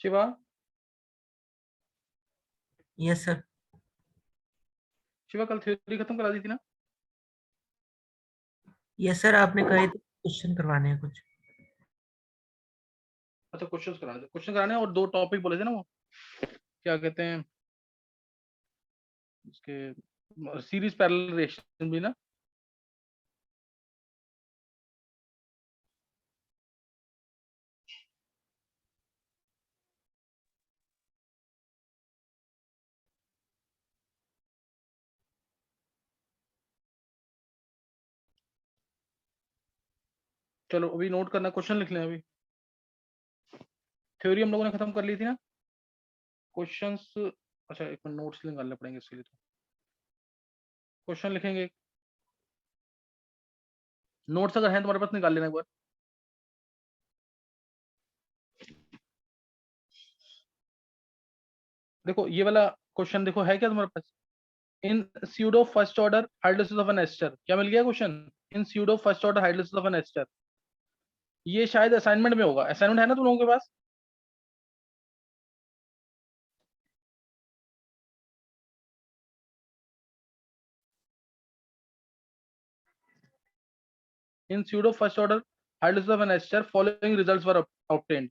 Shiva, yes sir. Shiva कल theory खत्म करा दी थी ना? यस सर, आपने कहे थे क्वेश्चन करवाने हैं कुछ। अच्छा, क्वेश्चन कराने हैं, और 2 टॉपिक बोले थे ना वो, क्या कहते हैं उसके, सीरीज पैरेलल रिलेशन भी ना। चलो अभी नोट करना, क्वेश्चन लिख लें अभी। थ्योरी हम लोगों ने खत्म कर ली थी ना। क्वेश्चंस, अच्छा एक मिनट, नोट्स निकालने पड़ेंगे इसके लिए। तो क्वेश्चन लिखेंगे, नोट्स अगर हैं तुम्हारे पास निकाल लेना एक बार। देखो ये वाला क्वेश्चन, देखो है क्या तुम्हारे पास? In pseudo first order hydrolysis of an ester, क्या मिल गया question? In pseudo first order hydrolysis of an ester. ये शायद असाइनमेंट में होगा, असाइनमेंट है ना तुम लोगों के पास? In pseudo first order hydrolysis of an ester following results were obtained.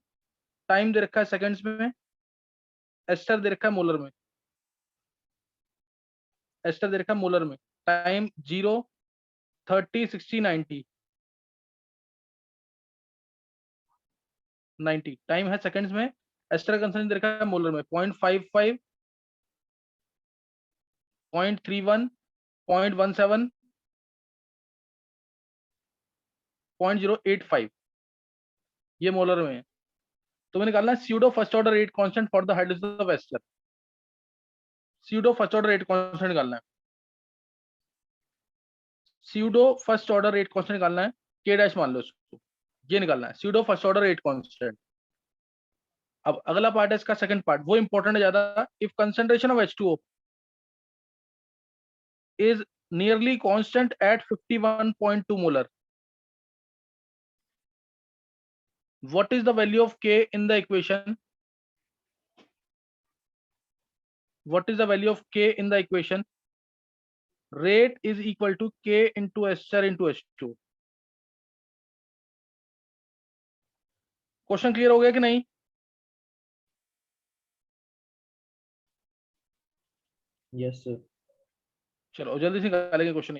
Time दे रखा है सेकंड्स में, एस्टर दे रखा है मोलर में। एस्टर दे रखा है मोलर में। टाइम 0, 30, 60, 90। 90 टाइम है सेकंड्स में। एस्टर का कंसंट्रेशन दे रखा है मोलर में, 0.55, 0.31, 0.17, 0.085, ये मोलर में है। तो मैंने निकालना है pseudo first order rate constant for the hydrolysis of ester. Pseudo first order rate constant निकालना है। Pseudo first order rate constant निकालना है, के डैश मान लो इसको, ये निकालना है pseudo first order rate constant. अब अगला पार्ट है इसका, सेकंड पार्ट, वो इंपॉर्टेंट है ज्यादा। If concentration of H2O is nearly constant at 51.2 molar, what is the value of K in the equation? What is the value of K in the equation? Rate is equal to K into Ester into H2। Question clear हो गया कि नहीं? Yes sir. चलो जल्दी से निकालेंगे question.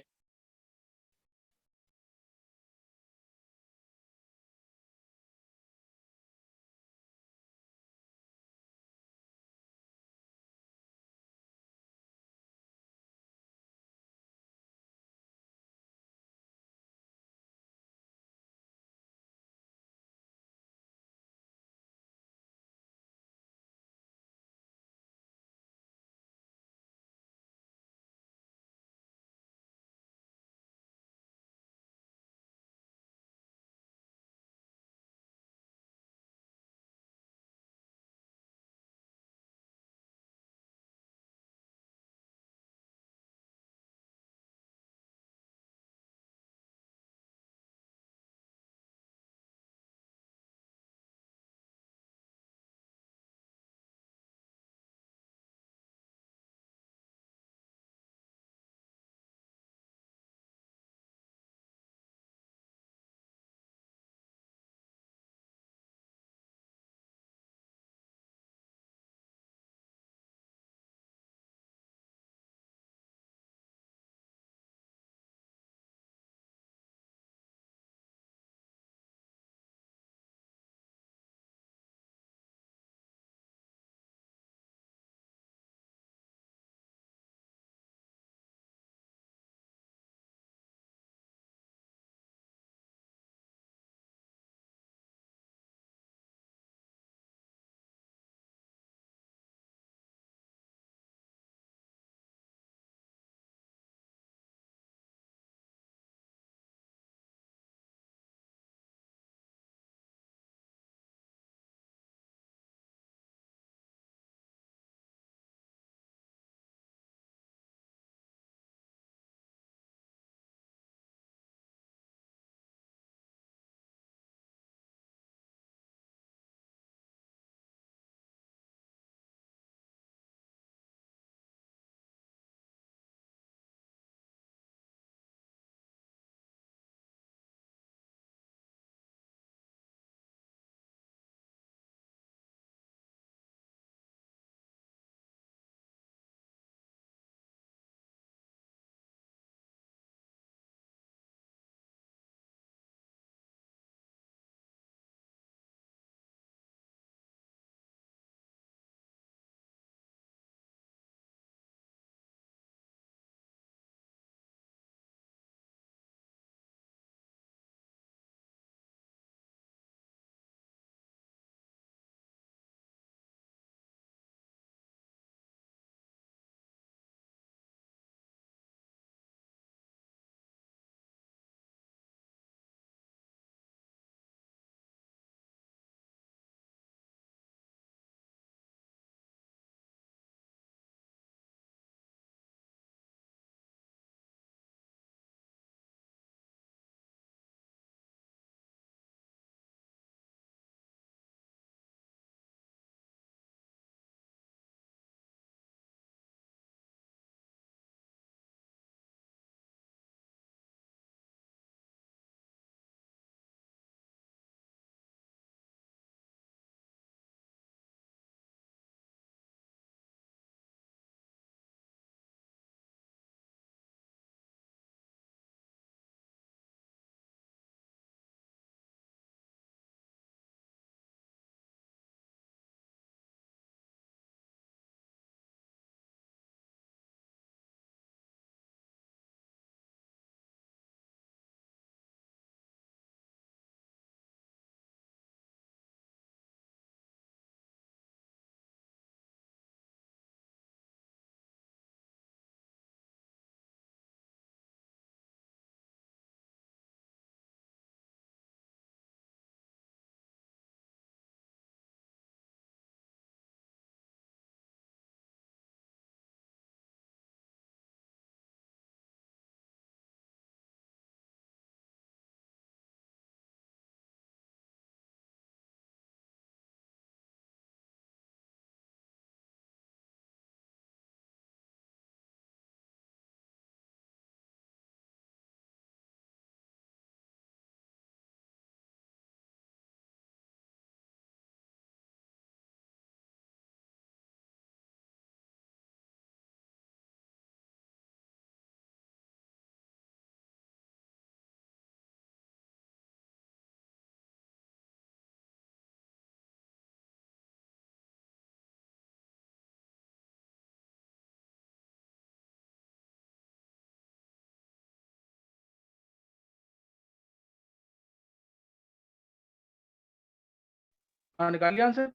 हाँ निकाल लिया आंसर।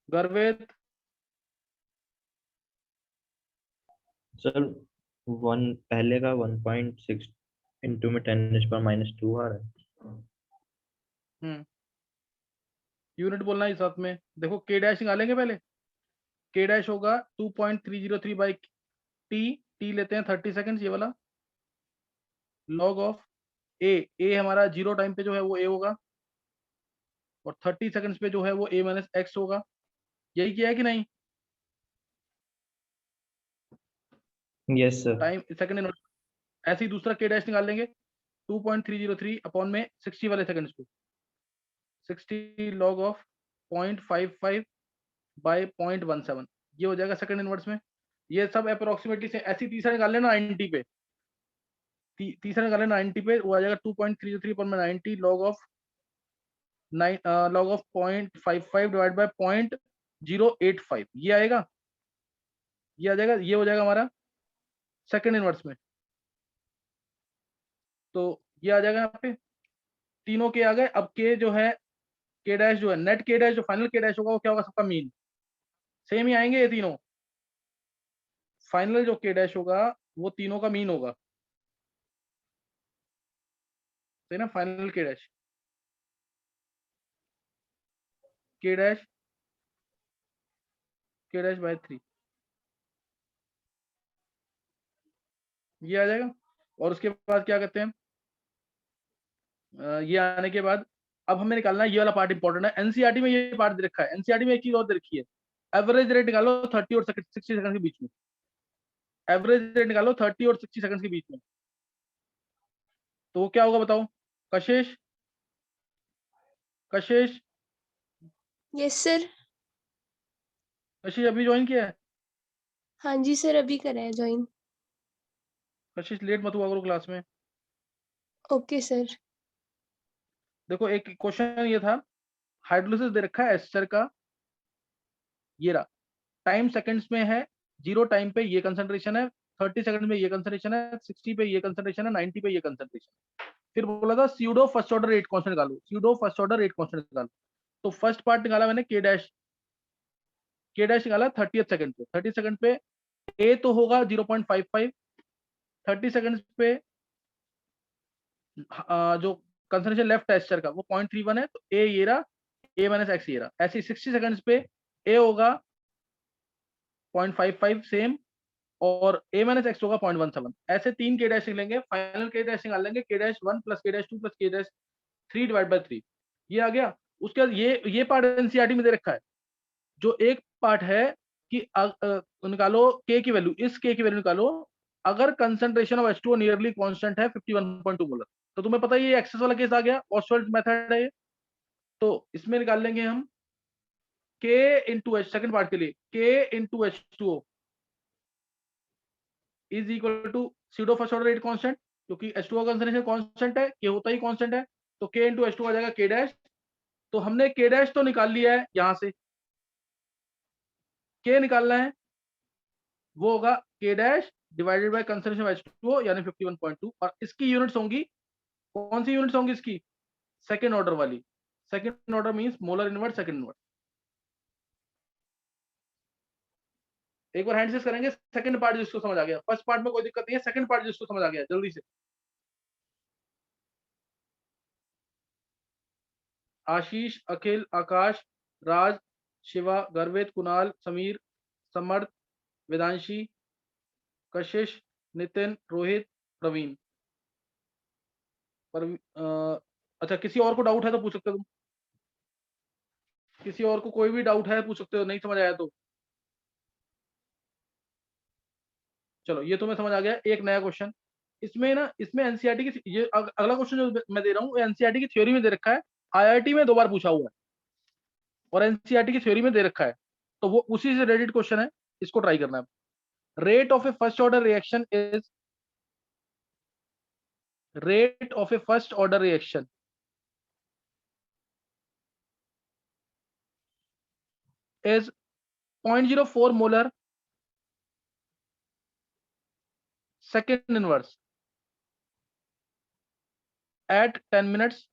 गर्वेद सर वन पहले का 1.6 इंटू में 10⁻⁻² आ रहा है। यूनिट बोलना है साथ में। देखो के डैश निकालेंगे पहले। के डैश होगा 2.303 बाई टी लेते हैं 30 सेकंड्स ये वाला, लॉग ऑफ ए हमारा 0 टाइम पे जो है वो ए होगा, और 30 सेकंड्स पे जो है वो ए माइनस एक्स होगा। यही किया है कि नहीं? Yes sir. Time second in, ऐसे ही दूसरा के डैश निकाल लेंगे 2.303 अपॉन में 60 वाले सेकंड्स पे, 60 लॉग ऑफ 0.55 बाय 0.17, ये हो जाएगा सेकंड इनवर्स में। ये सब अप्रोक्सीमेटली से। ऐसी तीसरा निकाल लेना 90 पे, तीसरा निकाल लेना 90 पे, वो आ जाएगा 2.303 अपॉन में 90 लॉग ऑफ 0.55 डिवाइड बाय 0.085, ये आएगा, ये आ जाएगा, ये हो जाएगा हमारा सेकंड इनवर्स में। तो ये आ जाएगा यहाँ पे, तीनों के आ गए। अब के जो है, के डैश जो है, नेट के डैश जो फाइनल के डैश होगा वो क्या होगा? सबका मीन सेम ही आएंगे ये तीनों। फाइनल जो के डैश होगा वो तीनों का मीन होगा, सही ना? फाइनल के डैश, के डैश बाय 3, ये आ जाएगा। और उसके बाद क्या कहते हैं, ये आने के बाद अब हमें निकालना है ये वाला पार्ट इंपॉर्टेंट है। एनसीईआरटी में ये पार्ट दे रखा है, एनसीईआरटी में एक चीज और दे रखी है, एवरेज रेट निकालो 30 और 60 सेकंड के बीच में। एवरेज रेट निकालो 30 और 60 सेकंड के बीच में, तो वो क्या होगा बताओ? कशिश, कशिश, यस सर। कशिश अभी ज्वाइन किया है? हाँ जी सर, अभी करा है ज्वाइन। कशिश लेट मत हुआ करो क्लास में। Okay sir. देखो एक क्वेश्चन ये था, हाइड्रोलिसिस दे रखा है एस्टर का, ये रहा, टाइम सेकंड्स में है, 0 टाइम पे ये कंसंट्रेशन है, 30 सेकंड में ये कंसंट्रेशन है, 60 पे ये कंसंट्रेशन है, 90 पे ये कंसंट्रेशन। फिर बोला था pseudo first order rate constant निकालो, pseudo first order rate constant निकालो। तो फर्स्ट पार्ट निकाला मैंने के डैश, के डैश निकाला 30 सेकंड पे, 30 सेकंड पे ए तो होगा 0.55, 30 सेकंड पे जो कंसंट्रेशन लेफ्ट है एस्टर का वो 0.31 है, तो ए ये रहा, ए माइनस एक्स ये रहा। ऐसे 60 सेकंड्स पे ए होगा 0.55 सेम, और ए माइनस एक्स होगा 0.17। ऐसे तीन के डैश लेंगे, फाइनल के डैश निकाल लेंगे, के डैश 1 प्लस के डैश 2 प्लस के डैश 3 डिवाइड बाय 3, ये आ गया। उसके बाद ये पार्ट एनसीईआरटी में दे रखा है, जो एक पार्ट है कि निकालो के की वैल्यू, इस के की वैल्यू निकालो अगर concentration of H2O nearly constant है 51.2 मोलर। तो तुम्हें पता है ये एक्सेस वाला केस आ गया, ऑस्वाल्ड मेथड है ये। तो इसमें निकाल लेंगे हम के इंटू एच, सेकेंड पार्ट के लिए K into H2O is equal to pseudo first order rate constant, क्योंकि H2O कंसंट्रेशन कांस्टेंट है, के होता ही कांस्टेंट है, तो के इंटू H2O आ जाएगा के डैश। तो हमने के डैश तो निकाल लिया है, यहां से के निकालना है, वो होगा के dash divided by concentration of H2O यानी 51.2, और इसकी यूनिट्स होंगी, कौन सी यूनिट्स होंगी इसकी? सेकेंड ऑर्डर वाली। Second order means molar inverse, second inverse. एक बार हैंड से करेंगे, सेकंड पार्ट जिसको समझ आ गया, फर्स्ट पार्ट में कोई दिक्कत नहीं है, सेकंड पार्ट जिसको समझ आ गया जल्दी से। आशीष, अखिल, आकाश, राज, शिवा, गर्वित, कुणाल, समीर, समर्थ, वेदांशी, कशिश, नितिन, रोहित, प्रवीण। अच्छा किसी और को डाउट है तो पूछ सकते हो तुम, किसी और को कोई भी डाउट है पूछ सकते हो, नहीं समझ आया तो। चलो ये तुम्हें समझ आ गया। एक नया क्वेश्चन इसमें ना, इसमें एनसीईआरटी की ये अगला क्वेश्चन जो मैं दे रहा हूँ एनसीईआरटी की थ्योरी में दे रखा है, आईआईटी में 2 बार पूछा हुआ है, और एनसीईआरटी की थ्योरी में दे रखा है, तो वो उसी से रिलेटेड क्वेश्चन है, इसको ट्राई करना है। Rate of A first order reaction is, rate of A first order reaction is 0.04 molar second inverse at 10 minutes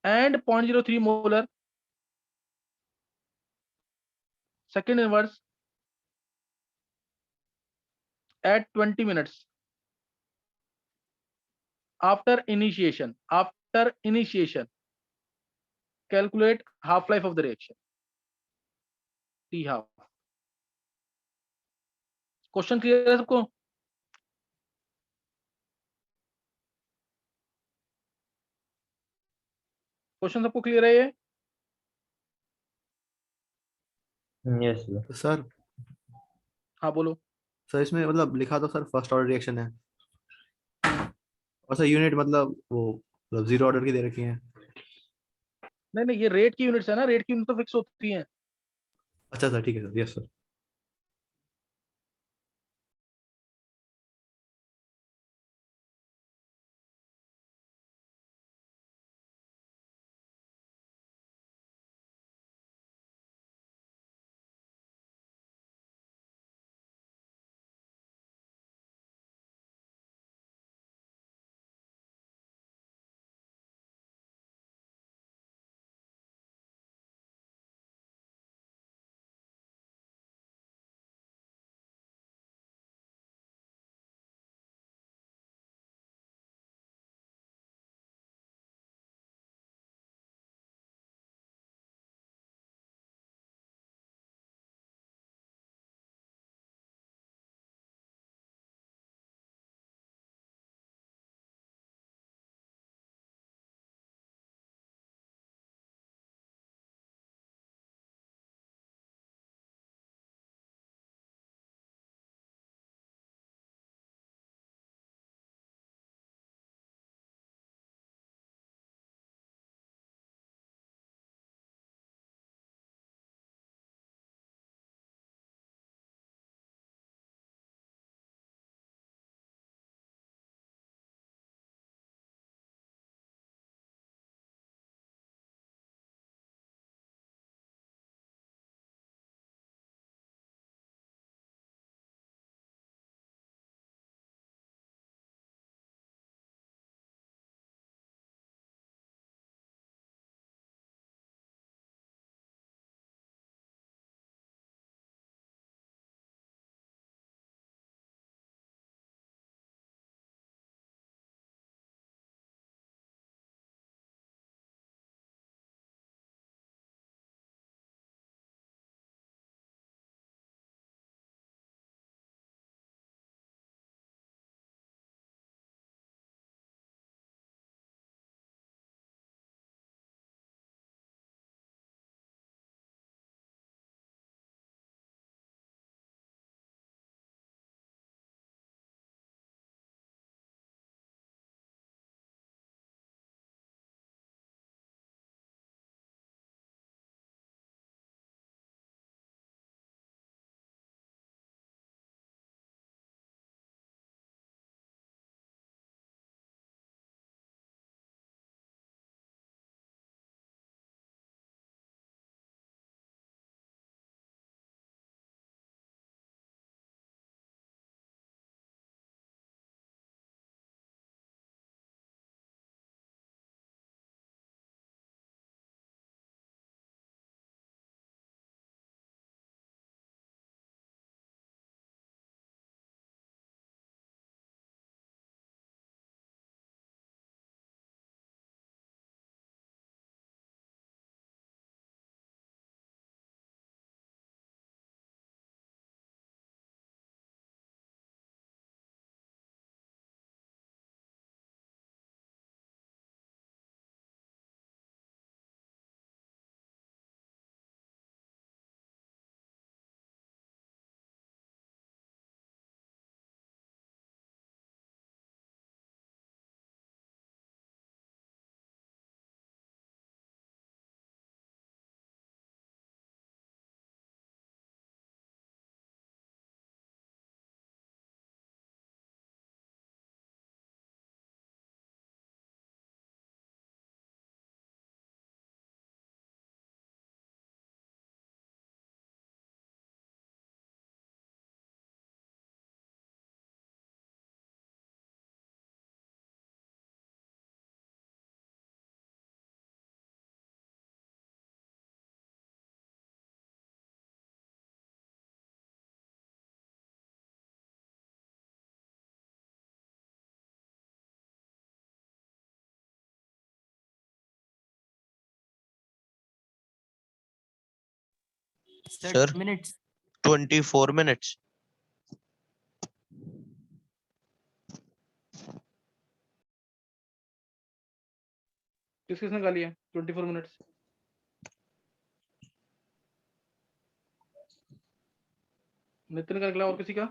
and 0.03 molar second inverse at 20 minutes after initiation. Calculate half life of the reaction, T half. Question clear है सबको? Question सबको clear है ये? Yes sir. तो sir हाँ बोलो। Sir इसमें मतलब लिखा तो सर फर्स्ट ऑर्डर रिएक्शन है, और सर यूनिट मतलब वो मतलब जीरो ऑर्डर की दे रखी है। नहीं नहीं, ये रेट की यूनिट्स है ना, रेट की यूनिट तो फिक्स होती है। अच्छा सर, ठीक है sir, yes sir. Sir. Minutes 24 minutes. किसने गाली है 24 मिनट्स? नितिन का निकला, और किसी का?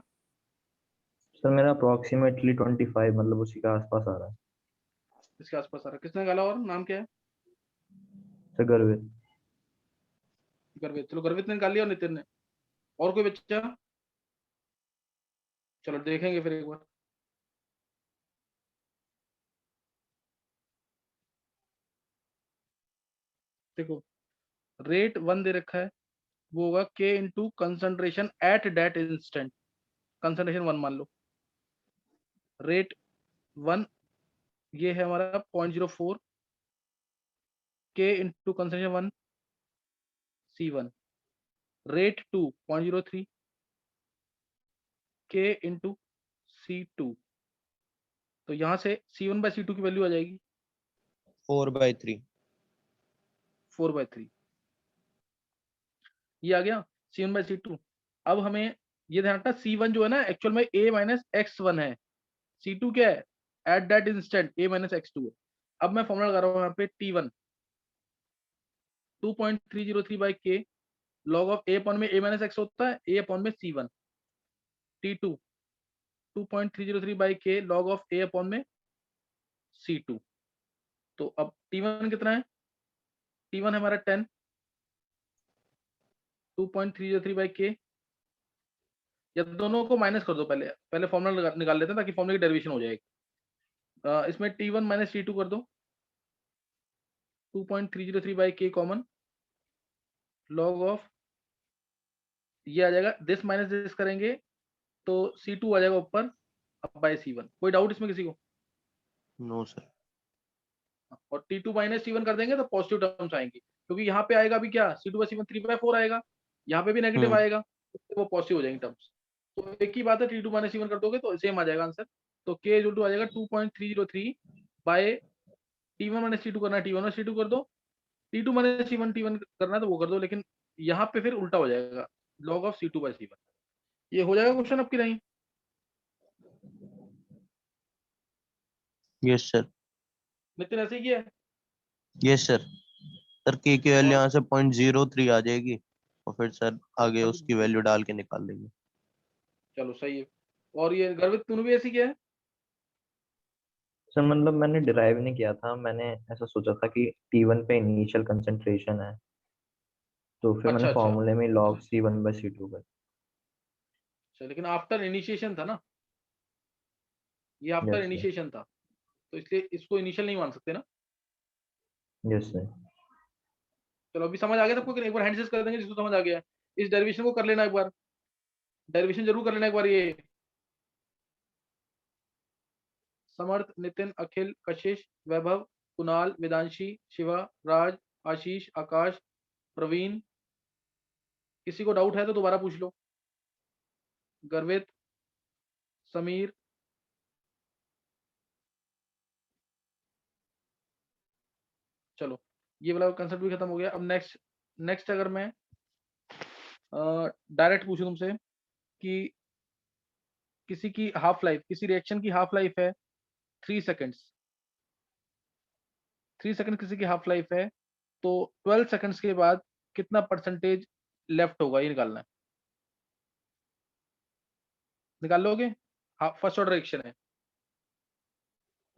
सर मेरा अप्रोक्सीमेटली 25 मतलब उसी के आसपास आ रहा है। इसके आसपास आ रहा है। किसने गाला, और नाम क्या है? सर गर्वित। गर्वित। चलो गर्वित ने निकाल लिया और नितिन ने। और कोई बच्चा? चलो देखेंगे फिर एक बार। देखो रेट 1 दे रखा है, वो होगा k into concentration at that instant. Concentration 1 मान लो। रेट 1 ये है हमारा 0.04, k into concentration 1 C1। Rate 2 0.03, k into C2। तो यहाँ से C1/C2 की वैल्यू आ जाएगी 4/3। 4/3। ये आ गया C1/C2। अब हमें ये ध्यान रखना, C1 जो है ना एक्चुअल में a-x1 है, C2 क्या है एट दैट इंस्टेंट a-x2 है। अब मैं फॉर्मूला लगा रहा हूँ यहाँ पे T1 2.303/k log of a upon में a-x होता है, a अपॉन में C1। T2 2.303/k log of a upon में C2। तो अब T1 कितना है? T1 है हमारा 10, 2.303/k, या दोनों को माइनस कर दो। पहले पहले फॉर्मूला निकाल लेते हैं ताकि फॉर्मूले की डेरिवेशन हो जाएगी। इसमें T1 माइनस T2 कर दो, 2.303/k कॉमन लॉग ऑफ, ये आ जाएगा दिस माइनस दिस करेंगे तो C2 आ जाएगा ऊपर अब बाय C1। कोई डाउट इसमें किसी को? No sir. और T2 माइनस T1 कर देंगे तो पॉजिटिव टर्म्स आएंगे, क्योंकि यहाँ पे आएगा भी क्या, C2/C1 3/4 आएगा, यहाँ पे भी नेगेटिव आएगा, तो वो पॉजिटिव हो जाएंगे टर्म्स। तो एक ही बात है, T2 माइनस T1 कर दोगे तो सेम आ जाएगा आंसर। तो K इक्वल टू आ जाएगा 2.303 बाय T1 माइनस T2 करना है T1 माइनस T2 कर दो, T2 माइनस T1 करना है तो वो कर दो, लेकिन यहाँ पे फिर उल्टा हो जाएगा लॉग ऑफ C2/C1। ये हो जाएगा क्वेश्चन आपकी नहीं? Yes sir. नितिन ऐसे ही किया है? Yes sir. सर के की वैल्यू और यहाँ से 0.03 आ जाएगी और फिर सर आगे अभी उसकी वैल्यू डाल के निकाल देंगे। चलो सही है। और ये गर्वित तूने भी ऐसे ही किया है? सर मतलब मैंने डिराइव नहीं किया था, मैंने ऐसा सोचा था कि T1 पे इनिशियल कंसंट्रेशन है तो फिर मैंने अच्छा अच्छा फॉर्मूले में log C1/C2 कर। अच्छा, लेकिन आफ्टर इनिशिएशन था ना, ये आफ्टर यस सर। इनिशिएशन था, तो इसलिए इसको इनिशियल नहीं मान सकते ना। Yes sir. चलो अभी समझ आ गया सबको कि नहीं? एक बार हैंड कर देंगे जिसको समझ आ गया है। इस डेरिवेशन को कर लेना एक बार, डेरिवेशन जरूर कर लेना एक बार। ये समर्थ, नितिन, अखिल, कशिश, वैभव, कुणाल, वेदांशी, शिवा, राज, आशीष, आकाश, प्रवीण, किसी को डाउट है तो दोबारा पूछ लो। गर्वित, समीर, चलो ये वाला कंसेप्ट भी खत्म हो गया। अब नेक्स्ट नेक्स्ट अगर मैं डायरेक्ट पूछूं तुमसे कि किसी की हाफ लाइफ, किसी रिएक्शन की हाफ लाइफ है 3 सेकेंड्स, 3 सेकेंड किसी की हाफ लाइफ है, तो 12 सेकेंड्स के बाद कितना परसेंटेज लेफ्ट होगा, ये निकालना है। निकाल लोगे? हाँ, फर्स्ट ऑर्डर रिएक्शन है,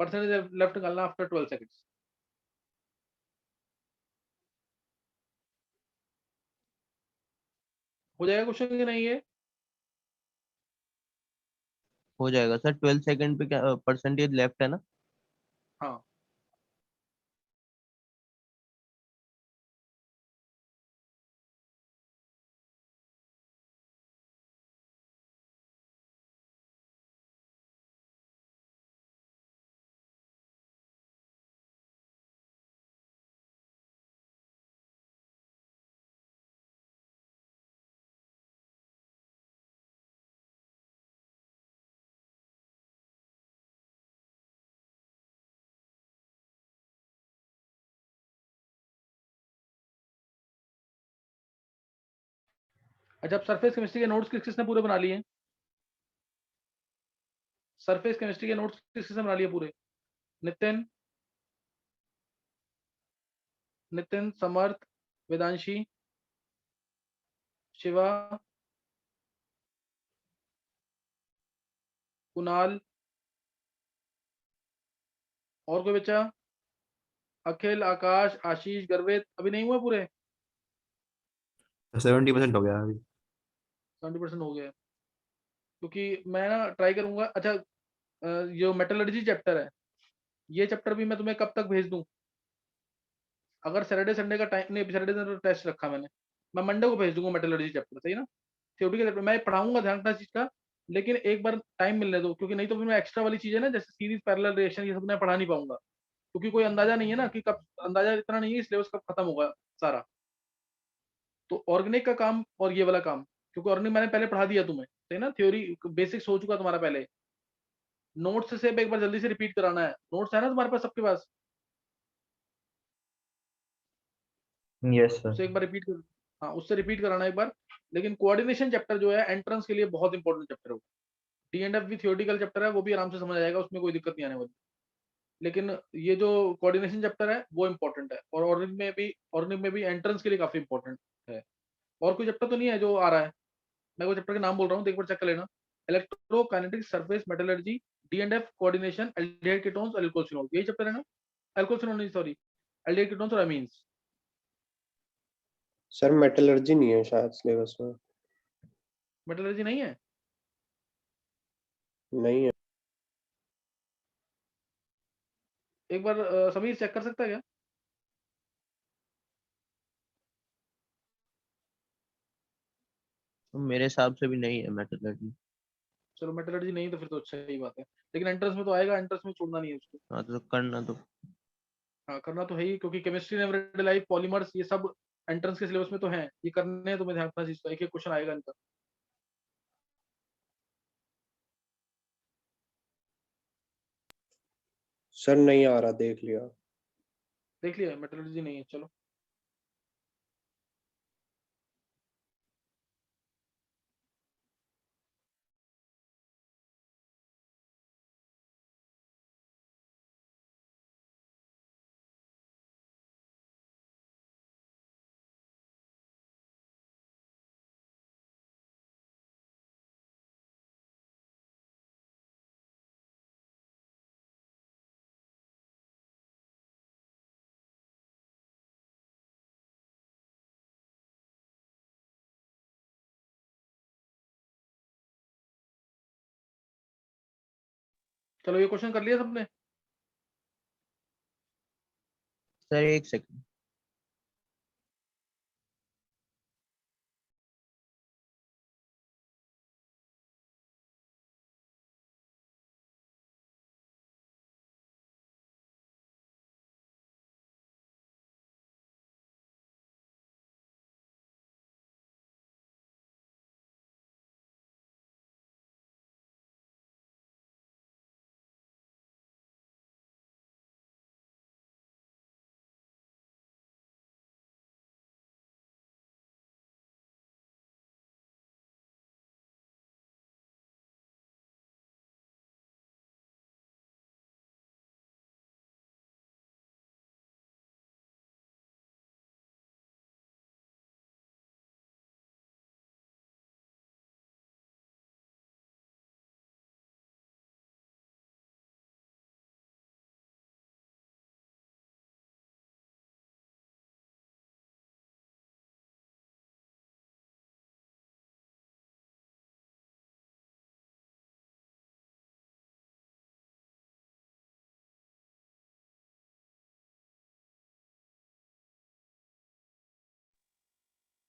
परसेंटेज लेफ्ट निकालना आफ्टर 12 सेकेंड्स। हो जाएगा क्वेश्चन कि नहीं? ये हो जाएगा सर। 12 सेकंड पे क्या परसेंटेज लेफ्ट है ना? हाँ अच्छा, अब सरफेस केमिस्ट्री के नोट्स किसने पूरे बना लिए? सरफेस केमिस्ट्री के नोट्स किसने बना लिए पूरे? नितिन, नितिन, समर्थ, वेदांशी, शिवा, कुणाल, और कोई बच्चा? अखिल, आकाश, आशीष, गर्वित, अभी नहीं हुए पूरे? 70% हो गया अभी। 70% हो गया है। क्योंकि मैं ना ट्राई करूंगा। अच्छा, जो मेटलर्जी चैप्टर है, ये चैप्टर भी मैं तुम्हें कब तक भेज दूं? अगर सैटरडे संडे का टाइम नहीं, सैटरडे संडे टेस्ट रखा मैंने, मैं मंडे को भेज दूंगा मेटलर्जी चैप्टर, सही ना? थ्योरेटिकल चैप्टर मैं पढ़ाऊंगा, ध्यान रखना इस चीज का, लेकिन एक बार टाइम मिलने दो, क्योंकि नहीं तो फिर मैं एक्स्ट्रा वाली चीजें ना, जैसे सीरीज, पैरेलल रिएक्शन, ये सब मैं पढ़ा नहीं पाऊंगा, क्योंकि कोई अंदाजा नहीं है ना कि कब, अंदाजा इतना नहीं है सिलेबस कब खत्म होगा सारा। तो ऑर्गेनिक का काम और ये वाला काम, क्योंकि ऑर्गेनिक मैंने पहले पढ़ा दिया तुम्हें, सही ना? थ्योरी बेसिक्स हो चुका तुम्हारा पहले। नोट्स से एक बार जल्दी से रिपीट कराना है। नोट्स है ना तुम्हारे पास सबके पास? Yes sir. उससे एक बार रिपीट कर, हाँ उससे रिपीट कराना एक बार। लेकिन कोऑर्डिनेशन चैप्टर जो है एंट्रेंस के लिए बहुत इंपॉर्टेंट चैप्टर है। डी एंड एफ भी थियोरेटिकल चैप्टर है, वो भी आराम से समझ आएगा, उसमें कोई दिक्कत नहीं आने वाली। लेकिन ये जो कोऑर्डिनेशन चैप्टर है वो इंपॉर्टेंट है, और ऑर्गेनिक में भी एंट्रेंस के लिए काफी इंपॉर्टेंट है। और कोई चैप्टर तो नहीं है जो आ रहा है? मैं वो चैप्टर के नाम बोल रहा हूँ, एक बार चेक कर लेना। Electrokinetics, surface metallurgy, D and F, coordination, aldehyde ketones, alcohol, यही चैप्टर है ना? अल्कोहल नहीं, सॉरी, एल्डिहाइड कीटोन्स और अमीन्स। सर मेटलर्जी नहीं है शायद सिलेबस में। मेटलर्जी नहीं है? नहीं है। एक बार समीर चेक कर सकता है क्या? मेरे हिसाब से भी नहीं है मेटलर्जी। चलो मेटलर्जी नहीं तो फिर तो अच्छा ही बात है, लेकिन एंट्रेंस में तो आएगा, एंट्रेंस में छोड़ना नहीं है उसको। हाँ तो करना तो हाँ करना तो है ही, क्योंकि केमिस्ट्री, एवरीडे लाइफ, पॉलीमर्स, ये सब एंट्रेंस के सिलेबस में तो हैं, ये करने हैं तुम्हें, ध्यान रखना चीज का, एक एक क्वेश्चन आएगा इनका। सर नहीं आ रहा, देख लिया। देख लिया मेटलर्जी नहीं है, चलो। चलो ये क्वेश्चन कर लिया सबने? सर एक सेकंड।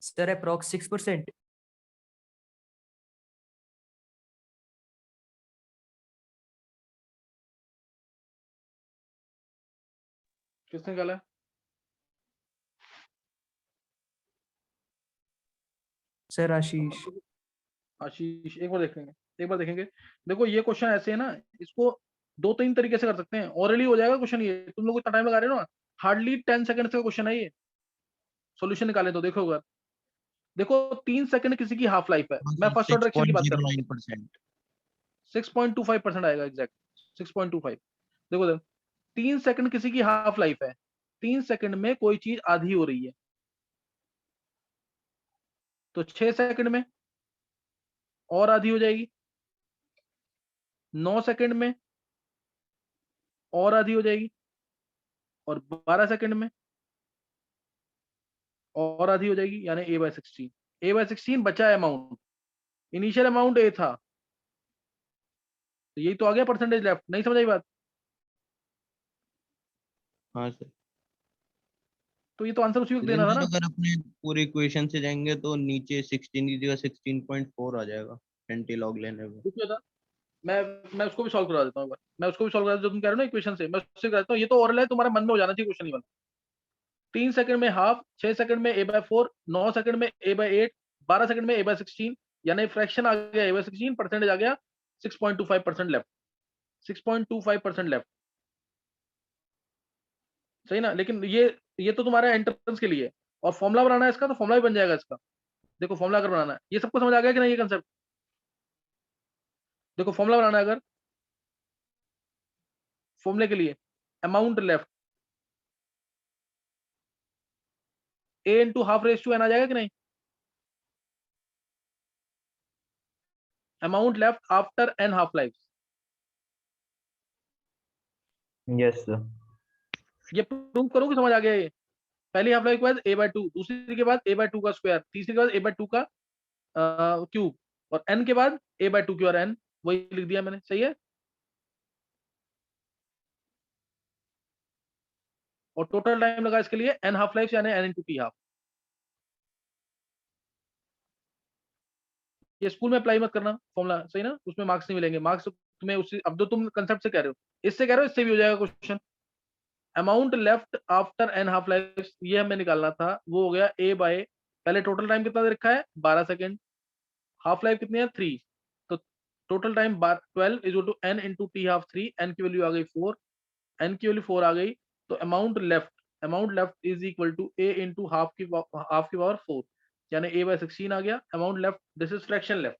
Sir approx 6%। किसने निकाला? सर आशीष। आशीष, एक बार देखेंगे, एक बार देखेंगे। देखो ये क्वेश्चन ऐसे है ना, इसको दो तीन तरीके से कर सकते हैं। ऑरली हो जाएगा क्वेश्चन, ये तुम लोग इतना टाइम लगा रहे हो ना, हार्डली 10 सेकंड का क्वेश्चन है ये। सॉल्यूशन निकाले तो देखो अगर, देखो 3 सेकंड किसी की हाफ लाइफ है, मैं फर्स्ट ऑर्डर रिएक्शन की बात कर रहा हूँ। 6.09%। 6.25% आएगा एग्जैक्ट 6.25। देखो 3 सेकंड किसी की हाफ लाइफ है, 3 सेकंड में कोई चीज आधी हो रही है, तो 6 सेकंड में और आधी हो जाएगी, 9 सेकंड में और आधी हो जाएगी, और 12 सेकंड में और आधी हो जाएगी, यानी a/16। a/16 बचा अमाउंट, इनिशियल अमाउंट a था, तो यही तो आ गया परसेंटेज लेफ्ट। नहीं समझ आई बात? हाँ सर, तो ये तो आंसर उसी वक्त लेकिन देना था सर ना। अगर अपने पूरी इक्वेशन से जाएंगे तो नीचे 16 की जगह 16.4 आ जाएगा एंटी लॉग लेने में। कुछ नहीं होता, मैं उसको भी सॉल्व करवा देता हूँ एक बार, मैं उसको भी सॉल्व करा, जो तुम कह रहे हो ना इक्वेशन से, मैं उससे करा देता हूँ। ये तो ओरल है, तुम्हारे मन में हो जाना चाहिए क्वेश्चन, ही वाला। 3 सेकंड में हाफ, 6 सेकंड में a/4, 9 सेकंड में a/8, 12 सेकंड में a/16, यानी फ्रैक्शन आ गया a/16, परसेंटेज आ गया 6.25% लेफ्ट, 6.25% लेफ्ट। सही ना? लेकिन ये तो तुम्हारा एंट्रेंस के लिए, और फॉर्मुला बनाना है इसका, तो फॉर्मुला भी बन जाएगा इसका। देखो फॉर्मुला अगर बनाना है, ये सबको समझ आ गया कि नहीं ये कंसेप्ट? देखो फॉर्मुला बनाना है अगर, फॉर्मुले के लिए amount left a into half raise to n आ जाएगा कि नहीं? Amount left after n half life, yes sir. ये प्रूव करो कि समझ आ गया ये। पहली हाफ लाइफ के बाद a/2, दूसरी के बाद a/2 का स्क्वायर, तीसरी के बाद a/2 का क्यूब, और n के बाद a/2 की और n, वही लिख दिया मैंने। सही है? और टोटल टाइम लगा इसके लिए n हाफ लाइफ, यानी n इंटू t हाफ। ये स्कूल में अप्लाई मत करना फॉर्मुला, सही ना? उसमें मार्क्स नहीं मिलेंगे, मार्क्स तुम्हें उसी, अब जो तुम कंसेप्ट से कह रहे हो, इससे कह रहे हो, इससे भी हो जाएगा question. Amount left after n half life, ये हमें निकालना था, वो हो गया a बाय, पहले टोटल टाइम कितना दे रखा है 12 सेकंड, हाफ लाइफ कितनी है 3, तो total time 12 is to n into T half 3, n की वैल्यू आ गई 4, n की वैल्यू 4 आ गई, तो amount left is equal to a into half की पावर 4, यानी a/16 आ गया amount left. This is fraction left.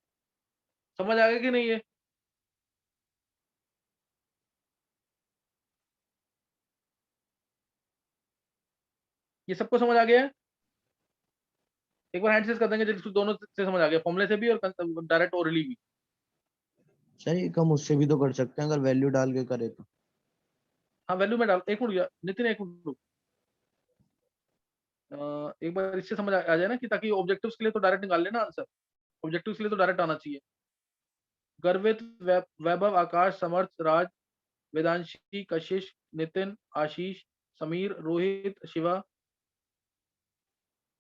समझ आ गया कि नहीं ये? ये सबको समझ आ गया है? एक बार हैंड कर देंगे जिसको दोनों से समझ आ गया, फॉर्मूले से भी और डायरेक्ट ओरली भी। सर ये कम उससे भी तो कर सकते हैं अगर वैल्यू डाल के करे तो। हाँ वैल्यू में डाल, एक मिनट नितिन, एक मिनट रुक। एक बार इससे समझ आ जाए ना, कि ताकि ऑब्जेक्टिव्स के लिए तो डायरेक्ट निकाल लेना आंसर, ऑब्जेक्टिव्स के लिए तो डायरेक्ट आना चाहिए। गर्वित, वैभव, आकाश, समर्थ, राज, वेदांशी, कशिश, नितिन, आशीष, समीर, रोहित, शिवा।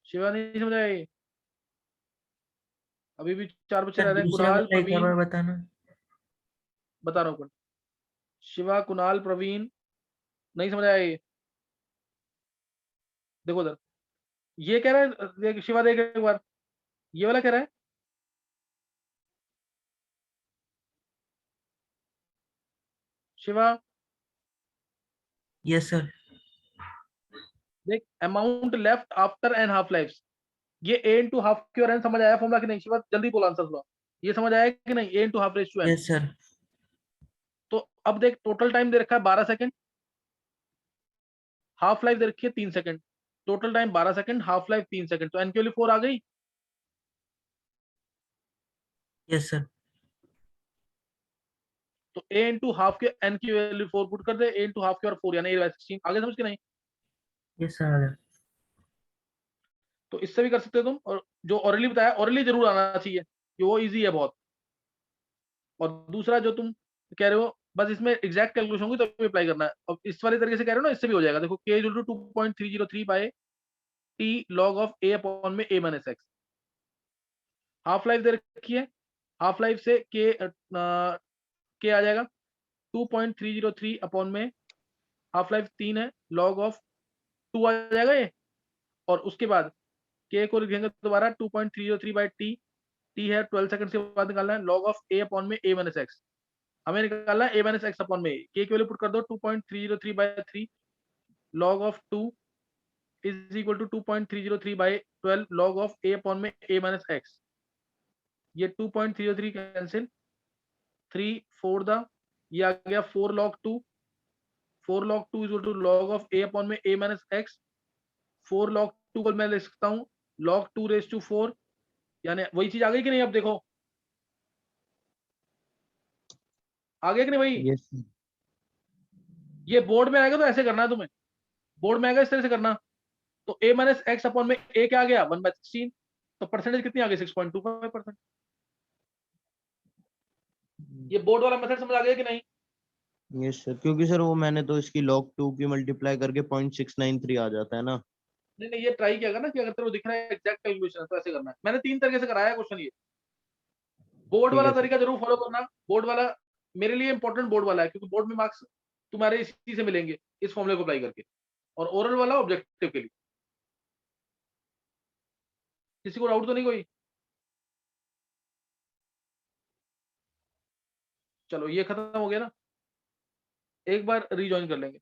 शिवा नहीं समझ आए? अभी भी 4 बच्चे रह रहे हैं। दूसरा कुणाल, वाला एक प्रवीण, बार बताना। बता रहा हूँ। शिवा, कुणाल, प्रवीण, नहीं समझ आया ये? देखो उधर, ये कह रहा है, देख शिवा देख एक बार, ये वाला कह रहा है शिवा, यस सर। देख amount left after n half life, ये a इंटू हाफ की और n, समझ आया फॉर्मूला कि नहीं? शिवा जल्दी बोल आंसर थोड़ा, ये समझ आया कि नहीं? a into half raise to n। Yes sir. तो अब देख टोटल टाइम दे रखा है 12 सेकंड, हाफ लाइफ दे रखी है 3 second, total time 12 second, half life 3 second, तो n की वैल्यू 4 आ गई। Yes sir. तो a इंटू हाफ के n की वैल्यू 4 पुट कर दे, a इंटू हाफ की और 4, यानी a/16। आगे समझ के नहीं? Yes sir. तो इससे भी कर सकते हो तुम, और जो ऑरली बताया, ऑरली जरूर आना चाहिए, कि वो इजी है बहुत। और दूसरा जो तुम कह रहे हो, बस इसमें एग्जैक्ट कैलकुलेशन होगी तो अप्लाई करना है। अब इस वाले तरीके से कह रहे हो ना, इससे भी हो जाएगा। देखो k equal to 2.303 by t log of a upon में a minus x, half life दे रखी है, हाफ लाइफ से k आ जाएगा 2.303 अपॉन में हाफ लाइफ 3 है, log ऑफ 2 आ जाएगा ये, और उसके बाद k को लिखेंगे दोबारा 2.303 बाय t है 12 सेकंड के बाद निकालना है, log ऑफ a अपॉन में a माइनस x, हमें निकालना है a माइनस x अपॉन में a, k की वैल्यू पुट कर दो 2.303 by 3 log of 2 is equal to 2.303 by 12 log of a upon में a माइनस एक्स। ये 2.303 कैंसिल, 3 4 द, ये आ गया 4 log 2, 4 log 2 is equal to log of a upon में a माइनस एक्स। 4 log 2 को मैं लिख सकता हूँ log 2 रेज टू 4, यानी वही चीज आ गई कि नहीं? अब देखो आ गया कि नहीं भाई? यस ये बोर्ड में आएगा तो ऐसे करना है तुम्हें, बोर्ड में आएगा इस तरह से करना। तो a माइनस एक्स अपॉन में a क्या आ गया 1/16, तो परसेंटेज कितनी आ गई 6.25%। ये बोर्ड वाला मेथड समझ आ गया कि नहीं? यस सर, क्योंकि सर वो मैंने तो इसकी log 2 की मल्टीप्लाई करके 0.693 आ जाता है ना। नहीं नहीं, ये ट्राई किया ना कि अगर तेरे को दिख रहा है एग्जैक्ट कैलकुलेशन है तो ऐसे करना है। मैंने 3 तरीके से कराया क्वेश्चन। ये बोर्ड ठीक वाला है सर। तरीका जरूर फॉलो करना। बोर्ड वाला मेरे लिए इंपॉर्टेंट बोर्ड वाला है, क्योंकि बोर्ड में मार्क्स तुम्हारे इसी से मिलेंगे इस फॉर्मूले को अप्लाई करके, और ओरल वाला ऑब्जेक्टिव के लिए। किसी को डाउट तो नहीं कोई? चलो ये खत्म हो गया ना, एक बार रीजॉइन कर लेंगे।